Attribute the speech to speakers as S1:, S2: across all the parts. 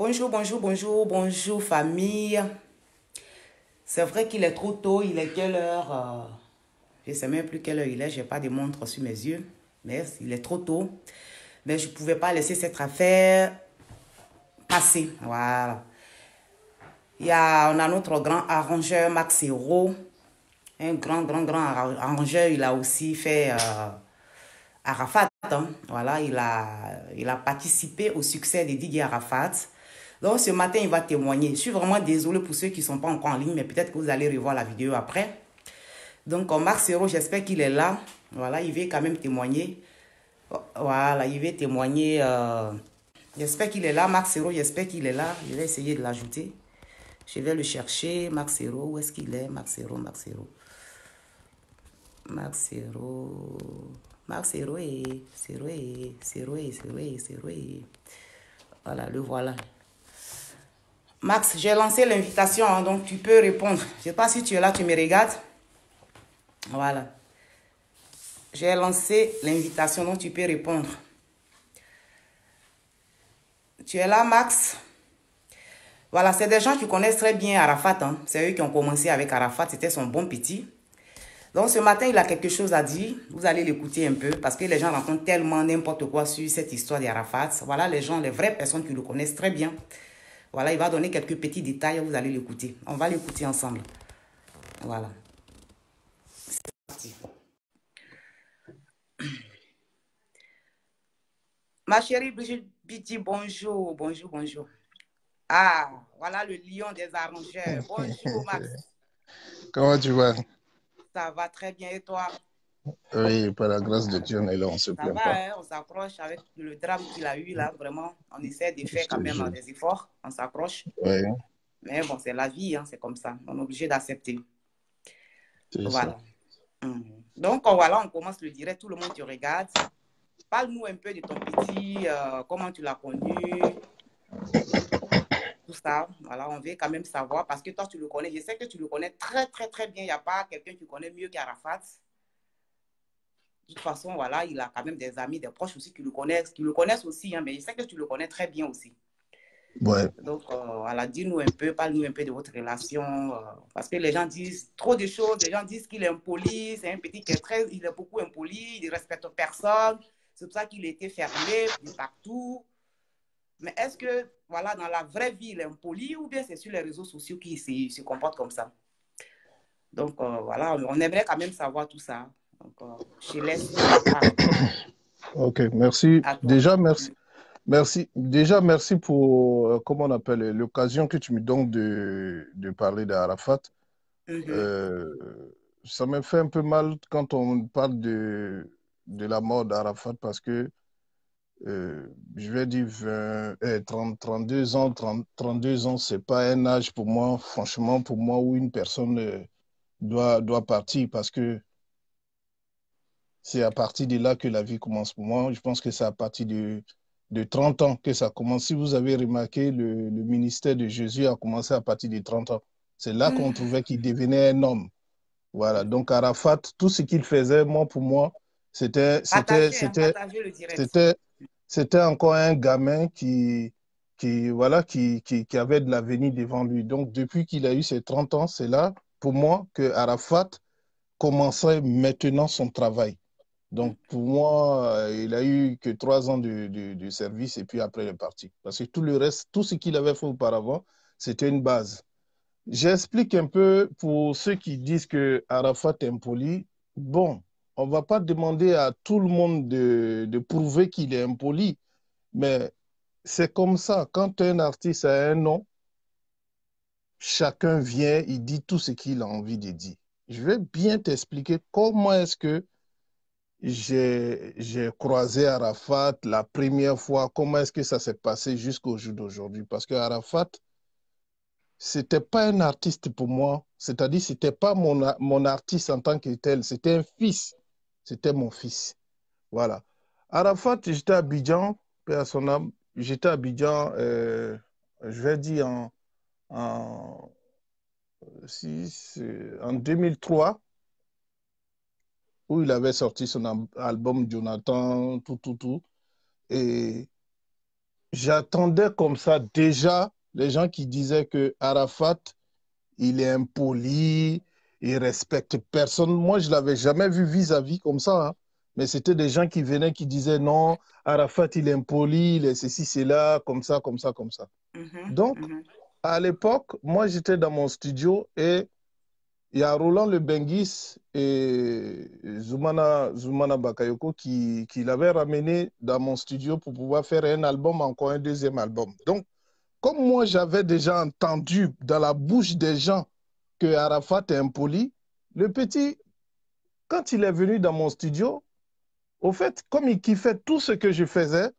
S1: Bonjour, bonjour, bonjour, bonjour famille. C'est vrai qu'il est trop tôt, il est quelle heure? Je ne sais même plus quelle heure il est, je n'ai pas de montre sur mes yeux. Mais il est trop tôt. Mais je ne pouvais pas laisser cette affaire passer. Voilà. On a notre grand arrangeur Max Hero. Un grand arrangeur. Il a aussi fait Arafat. Hein. Voilà, il a participé au succès de Didier Arafat. Donc ce matin, il va témoigner. Je suis vraiment désolée pour ceux qui ne sont pas encore en ligne, mais peut-être que vous allez revoir la vidéo après. Donc Max Hero, j'espère qu'il est là. Voilà, il veut quand même témoigner. Voilà, il veut témoigner. J'espère qu'il est là, Max Hero, j'espère qu'il est là. Je vais essayer de l'ajouter. Je vais le chercher, Max Hero. Où est-ce qu'il est? Max Hero, Max Hero. Max Hero. Max Hero et voilà, le voilà. Max, j'ai lancé l'invitation, hein, donc tu peux répondre. Je ne sais pas si tu es là, tu me regardes. Voilà. J'ai lancé l'invitation, donc tu peux répondre. Tu es là, Max? Voilà, c'est des gens qui connaissent très bien Arafat. Hein. C'est eux qui ont commencé avec Arafat, c'était son bon petit. Donc ce matin, il a quelque chose à dire. Vous allez l'écouter un peu parce que les gens racontent tellement n'importe quoi sur cette histoire d'Arafat. Voilà les gens, les vraies personnes qui le connaissent très bien. Voilà, il va donner quelques petits détails, vous allez l'écouter. On va l'écouter ensemble. Voilà. C'est parti. Ma chérie Brigitte Biti, bonjour, bonjour, bonjour. Ah, voilà le lion des arrangeurs. Bonjour, Max.
S2: Comment tu vas?
S1: Ça va très bien et toi?
S2: Oui, par la grâce de Dieu, on est là, on ne se
S1: Ça
S2: plaint
S1: va,
S2: pas.
S1: hein, on s'accroche avec le drame qu'il a eu là, vraiment. On essaie de faire
S2: Je
S1: quand
S2: te
S1: même
S2: jure.
S1: des efforts, on s'accroche.
S2: Oui,
S1: Mais bon, c'est la vie, hein, c'est comme ça. On est obligé d'accepter.
S2: c'est ça.
S1: Voilà. Donc, voilà, on commence le direct, tout le monde te regarde. Parle-nous un peu de ton petit, comment tu l'as connu, tout ça. Voilà, on veut quand même savoir parce que toi, tu le connais. Je sais que tu le connais très, très, très bien. Il n'y a pas quelqu'un qui connaît mieux qu'Arafat. De toute façon, voilà, il a quand même des amis, des proches aussi qui le connaissent aussi, hein, mais je sais que tu le connais très bien aussi.
S2: Ouais.
S1: Donc, voilà, dis-nous un peu, parle-nous un peu de votre relation, parce que les gens disent trop de choses, les gens disent qu'il est impoli, c'est un petit qui est très, il est beaucoup impoli, il ne respecte personne, c'est pour ça qu'il a été fermé de partout. Mais est-ce que, voilà, dans la vraie vie, il est impoli ou bien c'est sur les réseaux sociaux qu'il se comporte comme ça? Donc, voilà, on aimerait quand même savoir tout ça. Donc, je laisse la parole
S2: Ok, merci.
S1: à toi.
S2: Déjà, merci. Merci. Déjà, merci pour, comment on appelle, l'occasion que tu me donnes de parler d'Arafat.
S1: Mhm.
S2: Euh, Ça me fait un peu mal quand on parle de la mort d'Arafat parce que je vais dire 32 ans, 32 ans, c'est pas un âge pour moi, franchement, pour moi, où une personne doit partir parce que c'est à partir de là que la vie commence pour moi. Je pense que c'est à partir de 30 ans que ça commence. Si vous avez remarqué, le ministère de Jésus a commencé à partir de 30 ans. C'est là qu'on
S1: Mhm.
S2: trouvait qu'il devenait un homme. Voilà. Donc Arafat, tout ce qu'il faisait, moi, pour moi, c'était, c'était,
S1: Partagez, hein,
S2: c'était,
S1: partagez le direct.
S2: c'était, c'était encore un gamin voilà, qui avait de l'avenir devant lui. Donc, depuis qu'il a eu ses 30 ans, c'est là, pour moi, que Arafat commençait maintenant son travail.
S1: Mhm.
S2: Donc, pour moi, il a eu que 3 ans de service et puis après, il est parti. Parce que tout le reste, tout ce qu'il avait fait auparavant, c'était une base. J'explique un peu pour ceux qui disent que Arafat est impoli. Bon, on ne va pas demander à tout le monde de prouver qu'il est impoli, mais c'est comme ça. Quand un artiste a un nom, chacun vient, il dit tout ce qu'il a envie de dire. Je vais bien t'expliquer comment est-ce que j'ai croisé Arafat la première fois, comment est-ce que ça s'est passé jusqu'au jour d'aujourd'hui. Parce que Arafat, c'était pas un artiste pour moi, c'est-à-dire c'était pas mon artiste en tant que tel, c'était un fils, c'était mon fils. Voilà. Arafat, j'étais à Abidjan, paix à son âme, j'étais à Abidjan, je vais dire en, en 2003, où il avait sorti son album Jonathan, tout. Et j'attendais comme ça déjà les gens qui disaient que Arafat, il est impoli, il respecte personne. Moi, je l'avais jamais vu vis-à-vis comme ça, hein. Mais c'était des gens qui venaient, qui disaient non, Arafat, il est impoli, il est ceci, c'est là, comme ça, comme ça, comme ça. Donc, à l'époque, moi, j'étais dans mon studio et il y a Roland Le Benguis et Zoumana Bakayoko qui l'avaient ramené dans mon studio pour pouvoir faire un album, encore un deuxième album. Donc, comme moi, j'avais déjà entendu dans la bouche des gens que Arafat est impoli, le petit, quand il est venu dans mon studio, au fait, comme il kiffait tout ce que je faisais,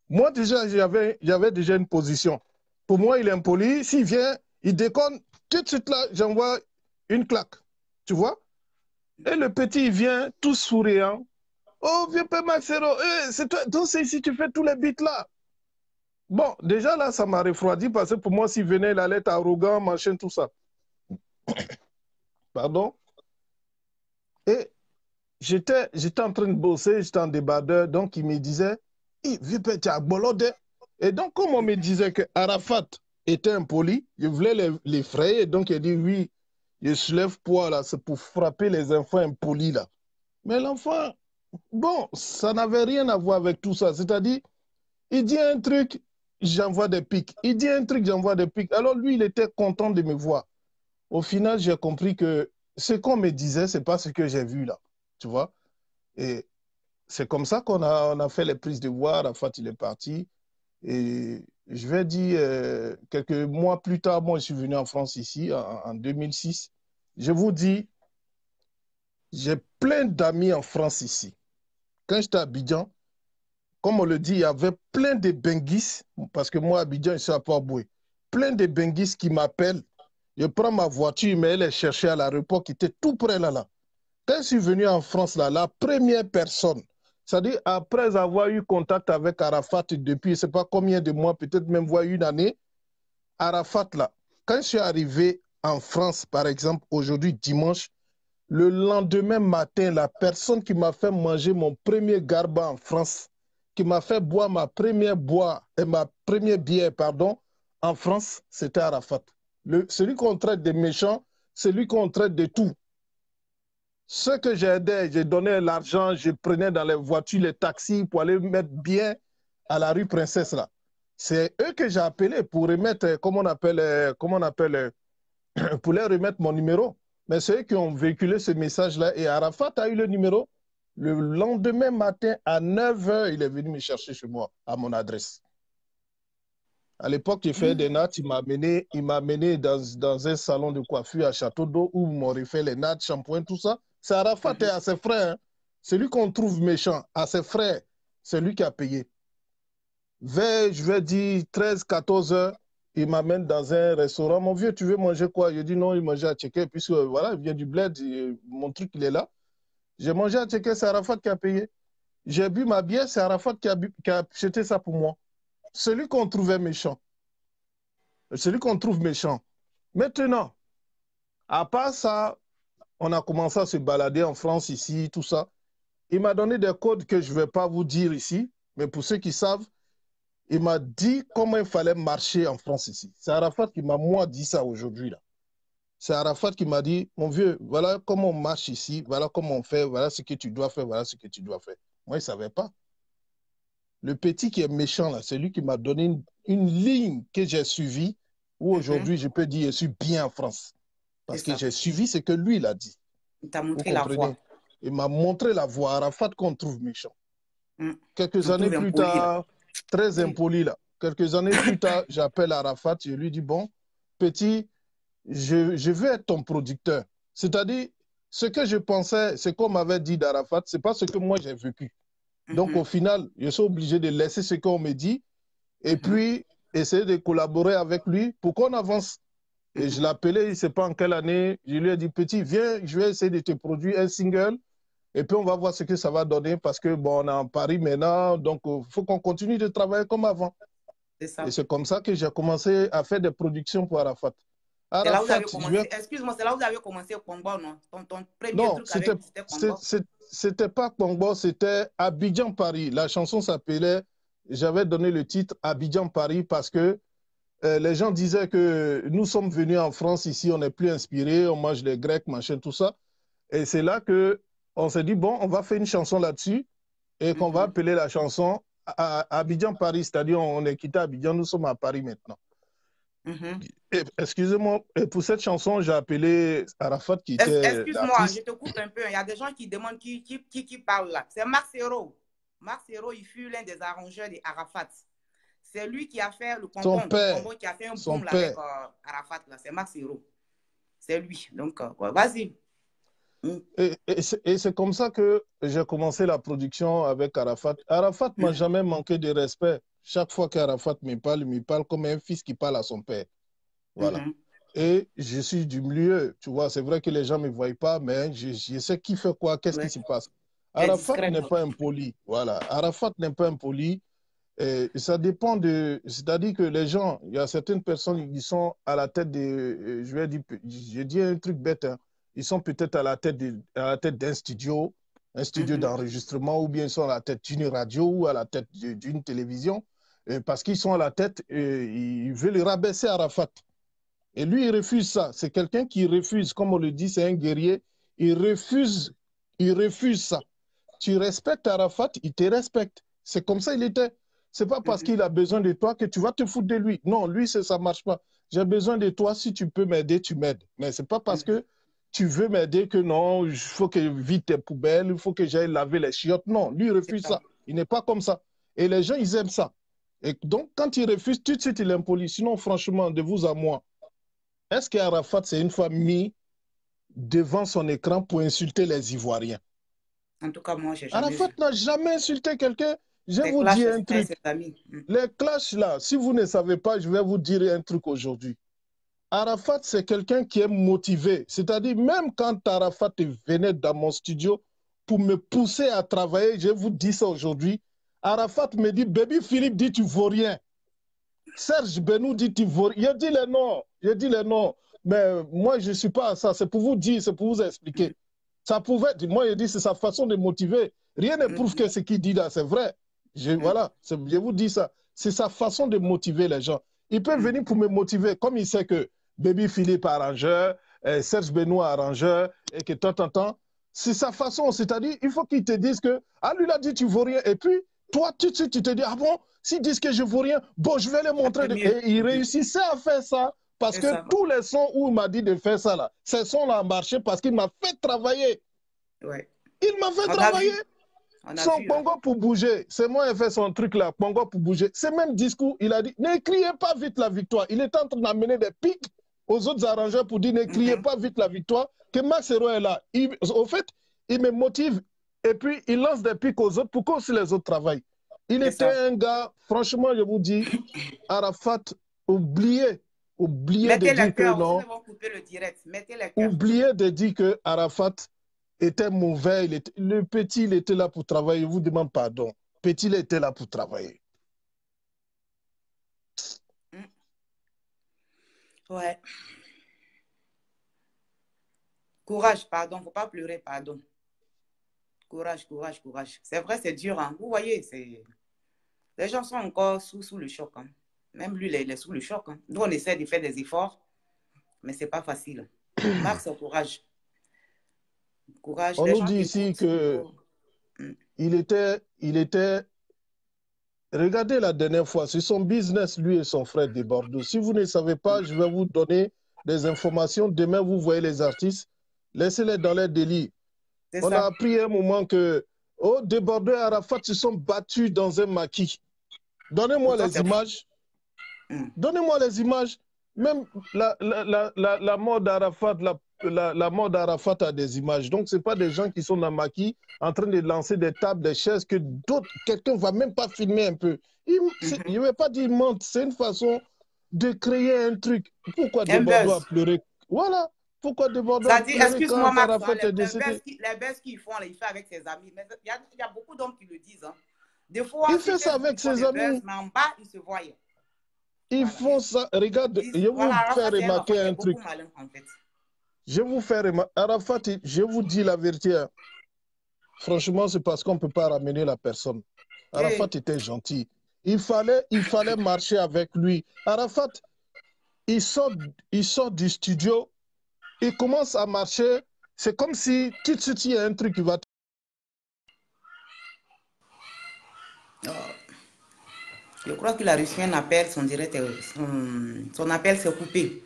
S2: moi déjà, j'avais déjà une position. Pour moi, il est impoli. S'il vient, il déconne, tout de suite là, j'envoie une claque. Tu vois? Et le petit, il vient tout souriant. Oh, viens pas Maxero, c'est toi, donc c'est ici, tu fais tous les beats là. Bon, déjà là, ça m'a refroidi parce que pour moi, s'il venait, il allait être arrogant, machin, tout ça. Pardon? Et j'étais en train de bosser, j'étais en débardeur, donc il me disait, viens pas, tu as bolodé. Et donc, comme on me disait que Arafat était impoli, je voulais l'effrayer, donc il dit, oui, je soulève poids là, c'est pour frapper les enfants impolis là. Mais l'enfant, bon, ça n'avait rien à voir avec tout ça. C'est-à-dire, il dit un truc, j'envoie des pics. Il dit un truc, j'envoie des pics. Alors lui, il était content de me voir. Au final, j'ai compris que ce qu'on me disait, c'est pas ce que j'ai vu là. Tu vois? Et c'est comme ça on a fait les prises de voix. Arafat, il est parti. Et je vais dire, quelques mois plus tard, moi, je suis venu en France ici, en 2006. Je vous dis, j'ai plein d'amis en France ici. Quand j'étais à Abidjan, comme on le dit, il y avait plein de Benguis, parce que moi, à Abidjan, je suis à Port-Boué, plein de Benguis qui m'appellent. Je prends ma voiture, mais elle est cherchée à l'aéroport qui était tout près là. Quand je suis venu en France, là, la première personne, c'est-à-dire après avoir eu contact avec Arafat depuis, je ne sais pas combien de mois, peut-être même voire une année, Arafat, là, quand je suis arrivé en France, par exemple, aujourd'hui, dimanche, le lendemain matin, la personne qui m'a fait manger mon premier garba en France, qui m'a fait boire ma première bière, pardon, en France, c'était Arafat. Celui qu'on traite de méchant, celui qu'on traite de tout. Ce que j'ai aidé, j'ai donné l'argent, je prenais dans les voitures, les taxis pour aller mettre bien à la rue Princesse là. C'est eux que j'ai appelés pour remettre, comment on appelle, pour leur remettre mon numéro. Mais c'est eux qui ont véhiculé ce message-là. Et Arafat a eu le numéro. Le lendemain matin, à 9 h, il est venu me chercher chez moi, à mon adresse. À l'époque, j'ai fait des nattes. Il m'a amené dans un salon de coiffure à Château d'Eau où on m'aurait fait les nattes, shampoing, tout ça. C'est Arafat et à ses frères. Hein. Celui qu'on trouve méchant, à ses frères, c'est lui qui a payé. Vers, je vais dire, 13, 14 h, il m'amène dans un restaurant. Mon vieux, tu veux manger quoi? Je dis non, il mangeait à Tchéké, puisque voilà, il vient du bled, mon truc, il est là. J'ai mangé à Tchéké, c'est Arafat qui a payé. J'ai bu ma bière, c'est Arafat qui a acheté ça pour moi. Celui qu'on trouvait méchant. Celui qu'on trouve méchant. Maintenant, à part ça, on a commencé à se balader en France ici, tout ça. Il m'a donné des codes que je ne vais pas vous dire ici, mais pour ceux qui savent, il m'a dit comment il fallait marcher en France ici. C'est Arafat qui m'a, moi, dit ça aujourd'hui, là. C'est Arafat qui m'a dit, mon vieux, voilà comment on marche ici, voilà comment on fait, voilà ce que tu dois faire, voilà ce que tu dois faire. Moi, il ne savait pas. Le petit qui est méchant, là, c'est lui qui m'a donné une ligne que j'ai suivie, où aujourd'hui, je peux dire, je suis bien en France.
S1: C'est
S2: Parce que
S1: ça.
S2: j'ai suivi ce que lui, il a dit.
S1: Il t'a
S2: Vous
S1: montré la voie.
S2: comprenez? Il m'a montré la voie. Arafat qu'on trouve méchant. Quelques
S1: On
S2: années
S1: trouve
S2: plus
S1: impoli là.
S2: tard, très
S1: Oui.
S2: impoli là. Quelques années plus tard, j'appelle Arafat, je lui dis, bon, petit, je veux être ton producteur. C'est-à-dire, ce que je pensais, ce qu'on m'avait dit d'Arafat, ce n'est pas ce que moi j'ai vécu. Donc, au final, je suis obligé de laisser ce qu'on me dit et puis essayer de collaborer avec lui pour qu'on avance. Et je l'appelais, je ne sais pas en quelle année, je lui ai dit, petit, viens, je vais essayer de te produire un single. Et puis, on va voir ce que ça va donner parce que, bon, on est en Paris maintenant, donc il faut qu'on continue de travailler comme avant.
S1: C'est
S2: Et
S1: ça.
S2: c'est comme ça que j'ai commencé à faire des productions pour Arafat.
S1: C'est là où vous
S2: Arafat,
S1: avez commencé. Excuse-moi, c'est là où vous avez commencé Congo, non? Ton premier
S2: non,
S1: truc avec c'était Congo.
S2: c'était pas Congo, c'était Abidjan, Paris. La chanson s'appelait j'avais donné le titre Abidjan-Paris parce que les gens disaient que nous sommes venus en France, ici, on n'est plus inspirés, on mange les Grecs, machin, tout ça. Et c'est là que on s'est dit, bon, on va faire une chanson là-dessus et qu'on va appeler la chanson Abidjan-Paris, c'est-à-dire on est quitté Abidjan, nous sommes à Paris maintenant. Excusez-moi, pour cette chanson, j'ai appelé Arafat qui était
S1: Excuse-moi, je te coupe un peu. Il y a des gens qui demandent qui parle là. C'est Marc Serrault. Marc Serrault, il fut l'un des arrangeurs d'Arafat. C'est lui qui a fait le
S2: son père,
S1: qui a fait un boom là, avec Arafat. C'est Marc Serrault. C'est lui. Donc, vas-y.
S2: Et c'est comme ça que j'ai commencé la production avec Arafat. Arafat m'a jamais manqué de respect. Chaque fois qu'Arafat me parle comme un fils qui parle à son père. Voilà. Et je suis du milieu, tu vois. C'est vrai que les gens ne me voient pas, mais je sais qui fait quoi, qu'est-ce qui se passe. Arafat n'est pas impoli. Voilà. Arafat n'est pas impoli. Et ça dépend de... C'est-à-dire que les gens, il y a certaines personnes qui sont à la tête de... Je dis un truc bête, hein. Ils sont peut-être à la tête d'un studio, un studio d'enregistrement, ou bien ils sont à la tête d'une radio ou à la tête d'une télévision, parce qu'ils sont à la tête, ils veulent rabaisser Arafat. Et lui, il refuse ça. C'est quelqu'un qui refuse, comme on le dit, c'est un guerrier. Il refuse ça. Tu respectes Arafat, il te respecte. C'est comme ça il était. C'est pas parce qu'il a besoin de toi que tu vas te foutre de lui. Non, lui, ça ne marche pas. J'ai besoin de toi. Si tu peux m'aider, tu m'aides. Mais c'est pas parce que tu veux m'aider que non, il faut que je vide tes poubelles, il faut que j'aille laver les chiottes. Non, lui, il refuse ça. Il n'est pas comme ça. Et les gens, ils aiment ça. Et donc, quand il refuse, tout de suite, il est impoli. Sinon, franchement, de vous à moi, est-ce qu'Arafat s'est une fois mis devant son écran pour insulter les Ivoiriens?
S1: En tout cas, moi, j'ai jamais
S2: Arafat n'a jamais insulté quelqu'un. Je vais vous
S1: clashs,
S2: dire un truc. Les clashs là, si vous ne savez pas, je vais vous dire un truc aujourd'hui. Arafat, c'est quelqu'un qui est motivé. C'est-à-dire, même quand Arafat venait dans mon studio pour me pousser à travailler, je vous dis ça aujourd'hui, Arafat me dit, Baby Philippe dit, tu ne vaux rien. Serge Benou dit, tu ne vaux rien. Je dis les noms. Mais moi, je ne suis pas à ça. C'est pour vous dire, c'est pour vous expliquer. Ça pouvait, moi, je dis, c'est sa façon de motiver. Rien ne prouve que ce qu'il dit là, c'est vrai. Voilà, je vous dis ça. C'est sa façon de motiver les gens. Il peut venir pour me motiver, comme il sait que Baby Philippe arrangeur, Serge Benoît arrangeur, et que temps. C'est sa façon. C'est-à-dire, il faut qu'il te dise que, ah, lui, il a dit, tu ne vaux rien. Et puis, toi, tout de suite, tu te dis, ah bon, s'ils disent que je ne vaux rien, bon, je vais les montrer. Et il réussissait à faire ça. Parce que tous les sons où il m'a dit de faire ça, là, ces sons-là ont marché parce qu'il m'a fait travailler.
S1: Ouais.
S2: Il m'a fait travailler. Son Pongo pour bouger. C'est moi qui ai fait son truc là, Pongo pour bouger. Ce même discours, il a dit, ne criez pas vite la victoire. Il est en train d'amener des pics aux autres arrangeurs pour dire, ne criez pas vite la victoire, que Max Hero est là. Au fait, il me motive et puis il lance des pics aux autres pour que aussi les autres travaillent. Il était un gars, franchement, je vous dis, Arafat, oubliez de dire que non. Oubliez de dire que Arafat était mauvais. Le petit, il était là pour travailler. Je vous demande pardon. Petit, il était là pour travailler.
S1: Ouais. Courage, pardon. Faut pas pleurer, pardon. Courage. C'est vrai, c'est dur. Hein. Vous voyez, les gens sont encore sous le choc. Hein. Même lui, il est sous le choc. Hein. Nous, on essaie de faire des efforts, mais c'est pas facile. Max, courage.
S2: On nous dit ici que il était... Regardez la dernière fois, c'est son business, lui et son frère de Bordeaux. Si vous ne savez pas, je vais vous donner des informations. Demain, vous voyez les artistes, laissez-les dans leur délit. On a appris un moment que, de Bordeaux et Arafat se sont battus dans un maquis. Donnez-moi les images. Donnez-moi les images. Même la mort d'Arafat, la mort d'Arafat a des images. Donc, ce n'est pas des gens qui sont dans le maquis en train de lancer des tables, des chaises que quelqu'un ne va même pas filmer un peu. Je ne vais pas dire mentent. C'est une façon de créer un truc. Pourquoi de Bordeaux a pleuré? Voilà. Pourquoi de Bordeaux a pleuré?
S1: Excuse-moi, Max, les baisses qu'il font, il fait avec ses amis. Mais il y a beaucoup d'hommes qui le disent. Hein. Des fois,
S2: il fait ça avec ses amis.
S1: Mais en bas, il se voyait.
S2: Ils font ça. Regarde, je vais vous faire remarquer un truc. Je vais vous faire remarquer. Arafat, je vous dis la vérité. Hein. Franchement, c'est parce qu'on ne peut pas ramener la personne. Arafat était gentil. il fallait marcher avec lui. Arafat, il sort, il sort du studio, il commence à marcher. C'est comme si tout de suite, il y a un truc qui va...
S1: Je crois qu'il a reçu un appel, son direct, son appel s'est coupé.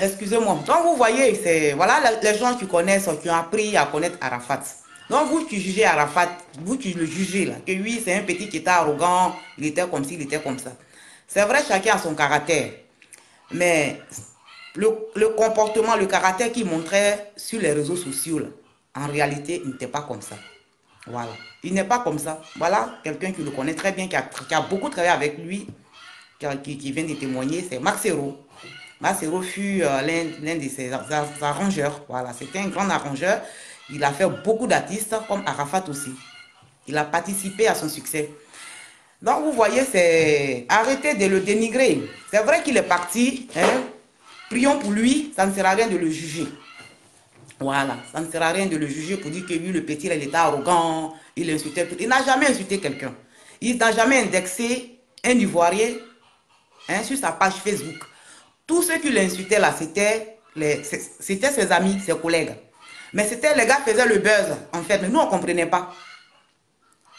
S1: Excusez-moi. Donc vous voyez, c'est voilà les gens qui connaissent, qui ont appris à connaître Arafat. Donc vous qui jugez Arafat, vous qui le jugez là, que oui, c'est un petit qui était arrogant, il était comme ci, il était comme ça. C'est vrai, chacun a son caractère. Mais le comportement, le caractère qu'il montrait sur les réseaux sociaux, là, en réalité, il n'était pas comme ça. Voilà. Il n'est pas comme ça. Voilà quelqu'un qui le connaît très bien, qui a beaucoup travaillé avec lui, qui vient de témoigner, c'est Max Hero. Max Hero fut l'un de ses arrangeurs. Voilà, c'était un grand arrangeur. Il a fait beaucoup d'artistes, comme Arafat aussi. Il a participé à son succès. Donc, vous voyez, c'est arrêtez de le dénigrer. C'est vrai qu'il est parti. Hein? Prions pour lui, ça ne sert à rien de le juger. Voilà, ça ne sert à rien de le juger pour dire que lui, le petit, il était arrogant, il insultait. Il n'a jamais insulté quelqu'un. Il n'a jamais indexé un Ivoirien hein, sur sa page Facebook. Tous ceux qui l'insultaient là, c'était ses amis, ses collègues. Mais c'était les gars qui faisaient le buzz, en fait. Mais nous, on ne comprenait pas.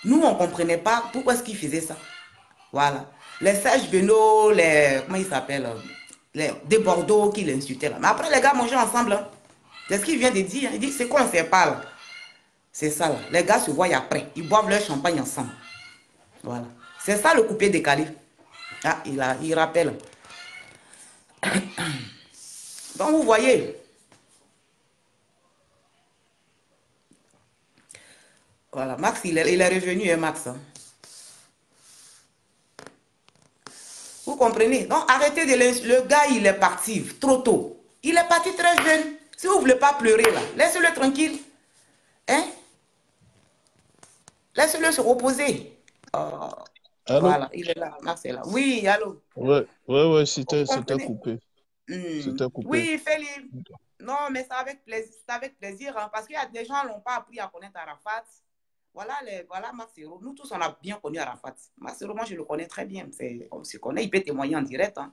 S1: Nous, on ne comprenait pas pourquoi est-ce qu'ils faisaient ça. Voilà. Les Serge Beno, les... Comment ils s'appellent des Bordeaux qui l'insultaient là. Mais après, les gars mangeaient ensemble. Hein. C'est ce qu'il vient de dire. Il dit, c'est quoi on ne sait pas là. C'est ça là. Les gars se voient après. Ils boivent leur champagne ensemble. Voilà. C'est ça le coupé décalé. Ah, il rappelle. Donc, vous voyez. Voilà. Max, il est revenu, hein, Max. Hein. Vous comprenez? Donc, arrêtez de le gars, il est parti trop tôt. Il est parti très jeune. Si vous ne voulez pas pleurer, là, laissez-le tranquille. Hein? Laissez-le se reposer.
S2: Allô?
S1: Voilà, il est là, Max est là. Oui, allô?
S2: Ouais,
S1: Vous
S2: c'était
S1: comprenez?
S2: coupé. C'était coupé.
S1: Oui, Félix. Non, mais c'est avec plaisir, hein, parce qu'il y a des gens qui n'ont pas appris à connaître Arafat. Voilà, voilà Massero. Nous tous, on a bien connu Arafat. Massero, moi, je le connais très bien. On se connaît, il peut témoigner en direct. Hein.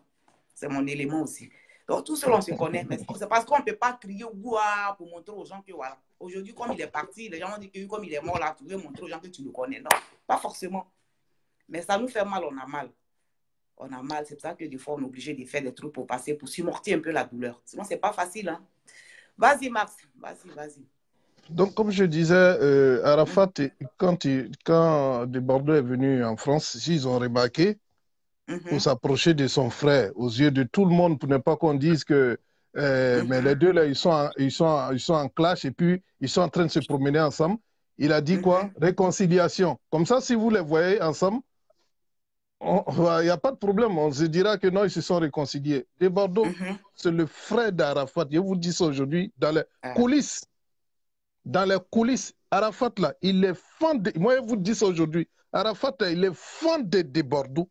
S1: C'est mon élément aussi. Donc, tout seul, on se connaît. Mais c'est parce qu'on ne peut pas crier ouah pour montrer aux gens que voilà. Aujourd'hui, comme il est parti, les gens ont dit que comme il est mort là, tu veux montrer aux gens que tu le connais. Non, pas forcément. Mais ça nous fait mal, on a mal. On a mal. C'est pour ça que des fois, on est obligé de faire des trucs pour passer, pour supporter un peu la douleur. Sinon, c'est pas facile. Hein. Vas-y, Max. Vas-y.
S2: Donc, comme je disais, Arafat, quand de Bordeaux est venu en France, ils ont remarqué pour s'approcher de son frère aux yeux de tout le monde pour ne pas qu'on dise que mais les deux là ils sont en clash et puis ils sont en train de se promener ensemble. Il a dit quoi? Réconciliation. Comme ça, si vous les voyez ensemble, il n'y a pas de problème. On se dira que non, ils se sont réconciliés. De Bordeaux, c'est le frère d'Arafat. Je vous dis ça aujourd'hui dans les coulisses. Dans les coulisses, Arafat là, il est fan de. Moi, je vous dis ça aujourd'hui. Arafat là, il est fan de Bordeaux.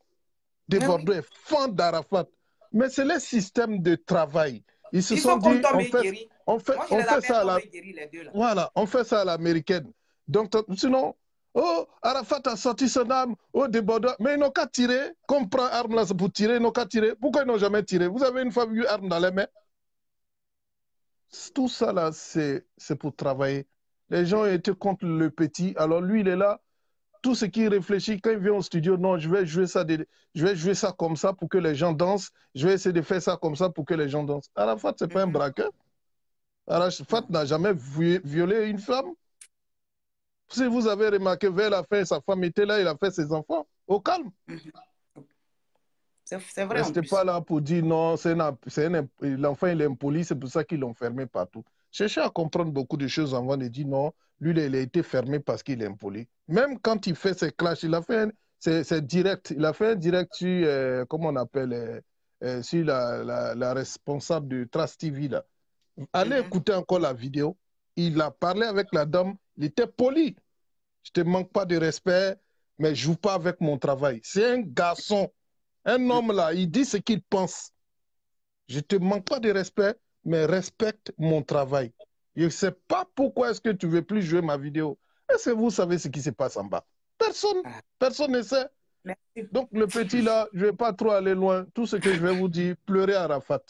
S2: De Bordeaux est fan d'Arafat. Mais c'est le système de travail. Ils se
S1: Ils
S2: sont
S1: sont comme
S2: dit,
S1: Tom et Jerry.
S2: on fait ça à la,
S1: les deux là.
S2: voilà, on fait ça à l'américaine. Donc, sinon, oh, Arafat a sorti son arme, oh, de Bordeaux. Mais ils n'ont qu'à tirer. Qu'on prend arme là pour tirer, ils n'ont qu'à tirer. Pourquoi ils n'ont jamais tiré? Vous avez une fois vu arme dans les mains? Tout ça là, c'est pour travailler. Les gens étaient contre le petit. Alors lui, il est là. Tout ce qu'il réfléchit quand il vient au studio, non, je vais jouer ça comme ça pour que les gens dansent. Je vais essayer de faire ça comme ça pour que les gens dansent. Arafat, ce n'est pas un braqueur. Arafat n'a jamais violé une femme. Si vous avez remarqué, vers la fin, sa femme était là, il a fait ses enfants. Au calme.
S1: C'est vrai en
S2: Restez
S1: plus.
S2: pas là pour dire non, l'enfant il est impoli, c'est pour ça qu'ils l'ont fermé partout. Cherchez à comprendre beaucoup de choses avant de dire non, lui il a été fermé parce qu'il est impoli. Même quand il fait ses clashs, c'est direct. Il a fait un direct sur, comment on appelle, sur la responsable de Trace TV. Là. Allez écouter encore la vidéo. Il a parlé avec la dame, il était poli. Je te manque pas de respect, mais je joue pas avec mon travail. C'est un garçon. Un homme là, il dit ce qu'il pense. Je ne te manque pas de respect, mais respecte mon travail. Je ne sais pas pourquoi est-ce que tu ne veux plus jouer ma vidéo. Est-ce que vous savez ce qui se passe en bas? Personne ne sait.
S1: Merci.
S2: Donc, le petit là, je ne vais pas trop aller loin. Tout ce que je vais vous dire, pleurez Arafat.